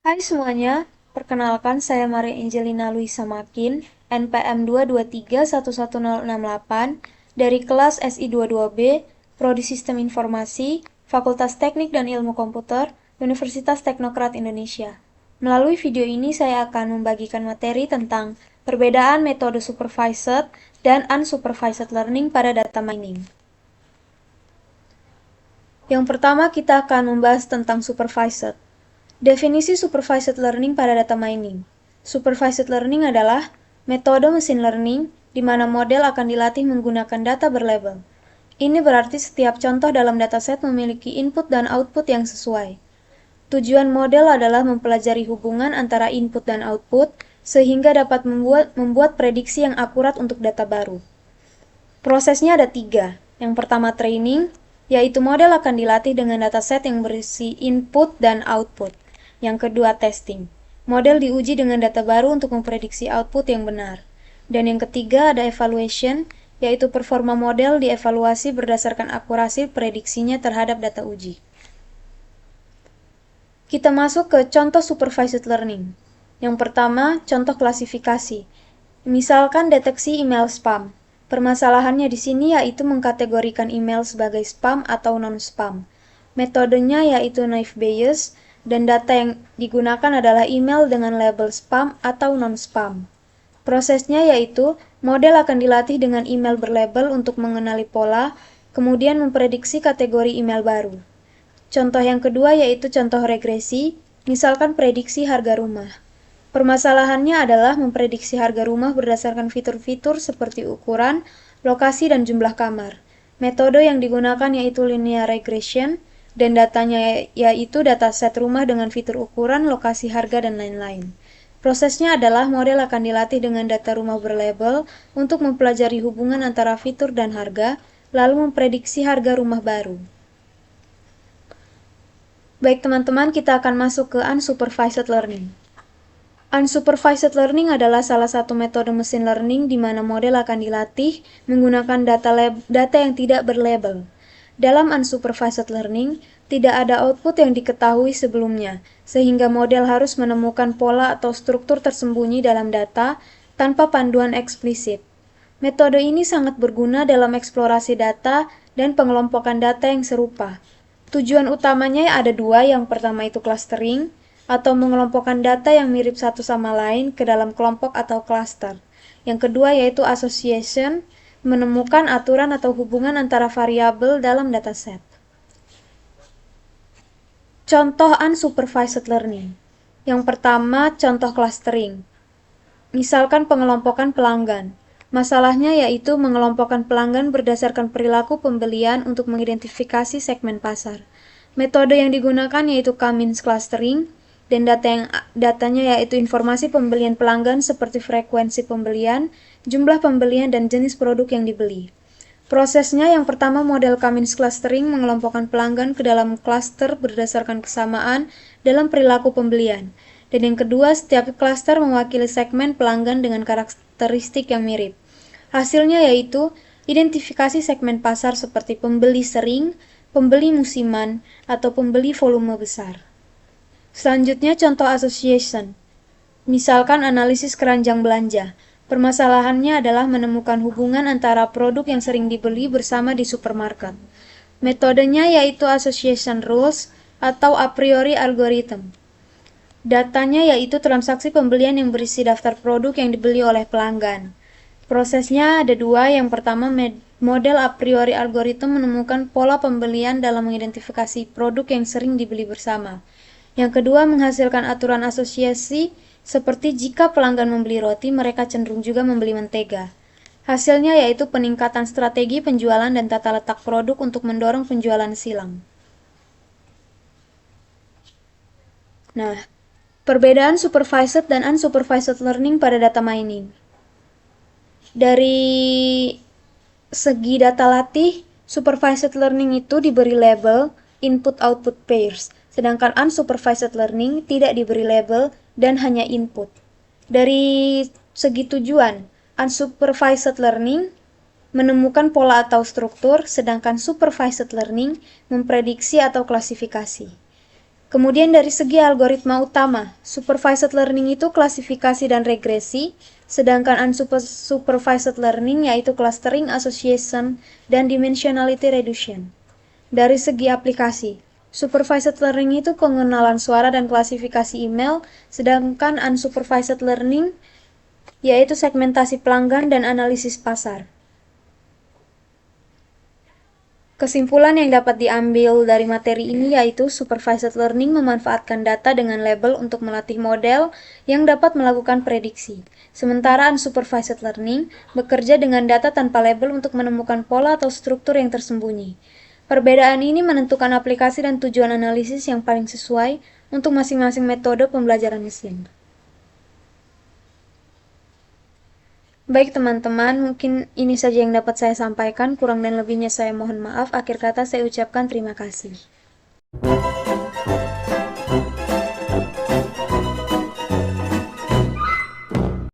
Hai semuanya, perkenalkan saya Maria Angelina Luisa Makin, NPM 223-11068, dari kelas SI 22B, Prodi Sistem Informasi, Fakultas Teknik dan Ilmu Komputer, Universitas Teknokrat Indonesia. Melalui video ini saya akan membagikan materi tentang perbedaan metode supervised dan unsupervised learning pada data mining. Yang pertama kita akan membahas tentang supervised. Definisi supervised learning pada data mining. Supervised learning adalah metode mesin learning di mana model akan dilatih menggunakan data berlabel. Ini berarti setiap contoh dalam dataset memiliki input dan output yang sesuai. Tujuan model adalah mempelajari hubungan antara input dan output sehingga dapat membuat prediksi yang akurat untuk data baru. Prosesnya ada 3. Yang pertama training, yaitu model akan dilatih dengan dataset yang berisi input dan output. Yang kedua testing, model diuji dengan data baru untuk memprediksi output yang benar. Dan yang ketiga ada evaluation, yaitu performa model dievaluasi berdasarkan akurasi prediksinya terhadap data uji. Kita masuk ke contoh supervised learning. Yang pertama, contoh klasifikasi. Misalkan deteksi email spam. Permasalahannya di sini yaitu mengkategorikan email sebagai spam atau non-spam. Metodenya yaitu naive Bayes, dan data yang digunakan adalah email dengan label spam atau non-spam. Prosesnya yaitu model akan dilatih dengan email berlabel untuk mengenali pola, kemudian memprediksi kategori email baru. Contoh yang kedua yaitu contoh regresi, misalkan prediksi harga rumah. Permasalahannya adalah memprediksi harga rumah berdasarkan fitur-fitur seperti ukuran, lokasi, dan jumlah kamar. Metode yang digunakan yaitu linear regression, dan datanya yaitu dataset rumah dengan fitur ukuran, lokasi, harga, dan lain-lain. Prosesnya adalah model akan dilatih dengan data rumah berlabel untuk mempelajari hubungan antara fitur dan harga, lalu memprediksi harga rumah baru. Baik teman-teman, kita akan masuk ke unsupervised learning. Unsupervised learning adalah salah satu metode mesin learning di mana model akan dilatih menggunakan data yang tidak berlabel. Dalam unsupervised learning, tidak ada output yang diketahui sebelumnya, sehingga model harus menemukan pola atau struktur tersembunyi dalam data tanpa panduan eksplisit. Metode ini sangat berguna dalam eksplorasi data dan pengelompokan data yang serupa. Tujuan utamanya ada 2, yang pertama itu clustering, atau mengelompokkan data yang mirip satu sama lain ke dalam kelompok atau cluster. Yang kedua yaitu association, menemukan aturan atau hubungan antara variabel dalam dataset. Contoh unsupervised learning. Yang pertama, contoh clustering. Misalkan pengelompokan pelanggan. Masalahnya yaitu mengelompokkan pelanggan berdasarkan perilaku pembelian untuk mengidentifikasi segmen pasar. Metode yang digunakan yaitu Cummins clustering, dan datanya yaitu informasi pembelian pelanggan seperti frekuensi pembelian, jumlah pembelian, dan jenis produk yang dibeli. Prosesnya yang pertama model Cummins clustering mengelompokkan pelanggan ke dalam klaster berdasarkan kesamaan dalam perilaku pembelian. Dan yang kedua, setiap klaster mewakili segmen pelanggan dengan karakteristik yang mirip. Hasilnya yaitu identifikasi segmen pasar seperti pembeli sering, pembeli musiman, atau pembeli volume besar. Selanjutnya contoh association. Misalkan analisis keranjang belanja. Permasalahannya adalah menemukan hubungan antara produk yang sering dibeli bersama di supermarket. Metodenya yaitu association rules atau a priori algorithm. Datanya yaitu transaksi pembelian yang berisi daftar produk yang dibeli oleh pelanggan. Prosesnya ada 2, yang pertama model a priori algorithm menemukan pola pembelian dalam mengidentifikasi produk yang sering dibeli bersama. Yang kedua, menghasilkan aturan asosiasi seperti jika pelanggan membeli roti, mereka cenderung juga membeli mentega. Hasilnya yaitu peningkatan strategi penjualan dan tata letak produk untuk mendorong penjualan silang. Nah, perbedaan supervised dan unsupervised learning pada data mining. Dari segi data latih, supervised learning itu diberi label input-output pairs. Sedangkan unsupervised learning tidak diberi label dan hanya input. Dari segi tujuan, unsupervised learning menemukan pola atau struktur, sedangkan supervised learning memprediksi atau klasifikasi. Kemudian dari segi algoritma utama, supervised learning itu klasifikasi dan regresi, sedangkan unsupervised learning yaitu clustering, association, dan dimensionality reduction. Dari segi aplikasi, supervised learning itu pengenalan suara dan klasifikasi email, sedangkan unsupervised learning yaitu segmentasi pelanggan dan analisis pasar. Kesimpulan yang dapat diambil dari materi ini yaitu supervised learning memanfaatkan data dengan label untuk melatih model yang dapat melakukan prediksi. Sementara unsupervised learning bekerja dengan data tanpa label untuk menemukan pola atau struktur yang tersembunyi. Perbedaan ini menentukan aplikasi dan tujuan analisis yang paling sesuai untuk masing-masing metode pembelajaran mesin. Baik teman-teman, mungkin ini saja yang dapat saya sampaikan. Kurang dan lebihnya saya mohon maaf. Akhir kata saya ucapkan terima kasih.